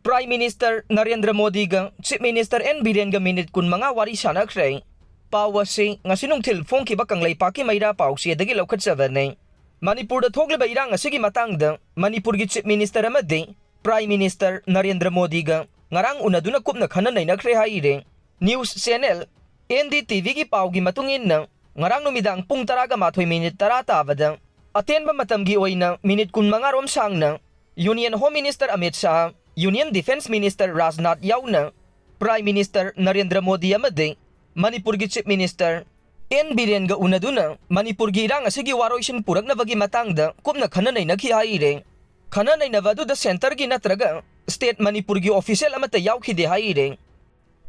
Prime Minister Narendra Modi ga Chief Minister N Biren ga minute kun mga Wari Sannakhre pawasi nga sinungthil phongkiba kanglaipa ki maira pawsi dagi lokhat savane Manipur da thogleba irang asigi matangda Manipur gi Chief Minister amadi Prime Minister Narendra Modi ga ngarang unaduna kupna khananai nakhre haire News Channel NDTV gi pawgi matungin na ngarang numidang pung taraga mathoi minute tarata avada atenba matamgi oina minute kun mga rom sangna Union Home Minister Amit Shah Union Defense Minister Rajnath Yauna, Prime Minister Narendra Modi amadi, Manipur gi Chief Minister N Biren ga unaduna, Manipur gi irang asigi waroisin puraknaba gi matangda kupna khananai na haire. Khananai na vadu da center gi natraga, State Manipur gi official amata yaukhide haire.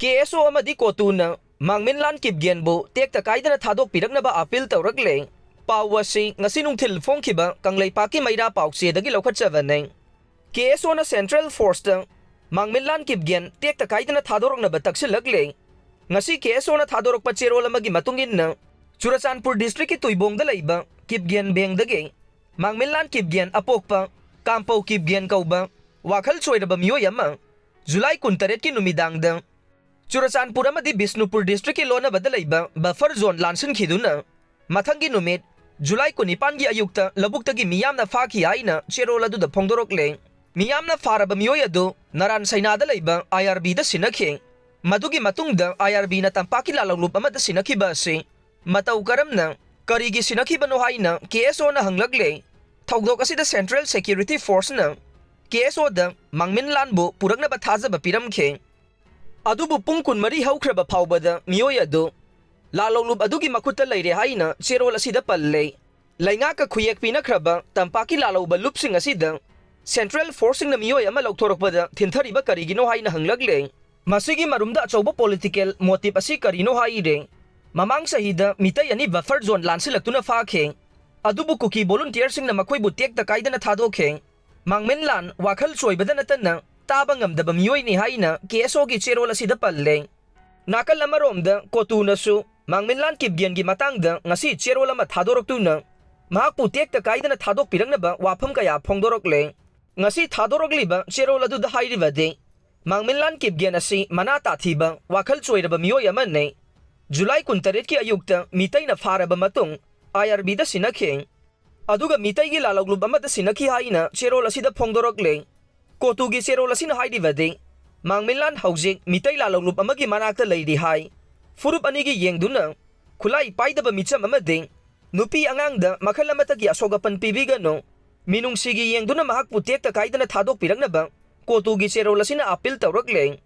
KSO amadi COTU na, Mangminlal Kipgen bu Tekta Kaidana Thadokpiraknaba appeal Tourakli, pawasi nga sinungthil phongkiba kanglaipa ki maira pawsi dagi lokhat savane. KSO na Central Force da Mangminlal Kipgen Tekta Kaidana Thadokpiraknaba taksilakle ngasi KSO na Thadokpa cherol amagi matungin na Churachandpur District ki Tuibong da laiba Kipgen beng dagi Mangminlal Kipgen apokpa Kampaw Kipgen kauba wakhal choiraba miyoy ama July 13 ki numidang da Churachandpur amadi Bishnupur District ki lona badalaiba buffer zone lansin khiduna mathangi numit July 19 gi ayukta labuktagi miyam na faki aina cherol adu da phongdorokle Miyamna faraba miyoy adu naran sainada laiba IRB da sinakhi madugi matungda IRB na tampaki lalanglup amada sinakhi ba si mataw karamna karigi sinakhi bano haina KSO na hanglagle thawdok asi da Central Security Force na KSO da Mangminlal bu puraknaba thajaba piramkhe adubu pungkun mari haukraba phawbada miyoy adu lalanglup adugi makuta leire haina cherol asida palle lainga ka khuyek pinakraba tampaki lalawba lupsing asida Central Forcing na miyoy ama laukthorokpada thinthariba karigino haina hanglagle masigi marumda achauba political motive asi karino haire mamang sahida mitai ani buffer zone lansilaktuna fakhe adubu kuki volunteer sing na makhoi bu Tekta Kaidana thadokhe Mangminlal wakhal choibada natana taba ngamdaba miyoy ni haina KSO gi cherol asida palle nakal amaromda COTU na su Mangminlal Kipgen gi matangda ngasi cherol ama thadoroktuna mahakpu Tekta Kaidana Thadokpiraknaba wafam kaya phongdorokle ngasi thadorogliba cherol adu da hairibade Mangminlal Kipgen asi manata thiba wakhal choiraba miyoy amane July 13 ki ayukta mitai na faraba matung IRB da sinakhe aduga mitai gi lalaglub amada sinakhi haina cherol asida phongdorokle COTU gi cherol asina hairibade Mangminlal haujik mitai lalaglub amagi manakta leidi hai furup ani gi yengduna khulai paidaba micham amade nupi angangda makhal amata gi asogapan pibigano Minung sigi yang duna mahakpu Tekta Kaidana Thadokpiraknaba COTU gi cherol asina appeal Tourakli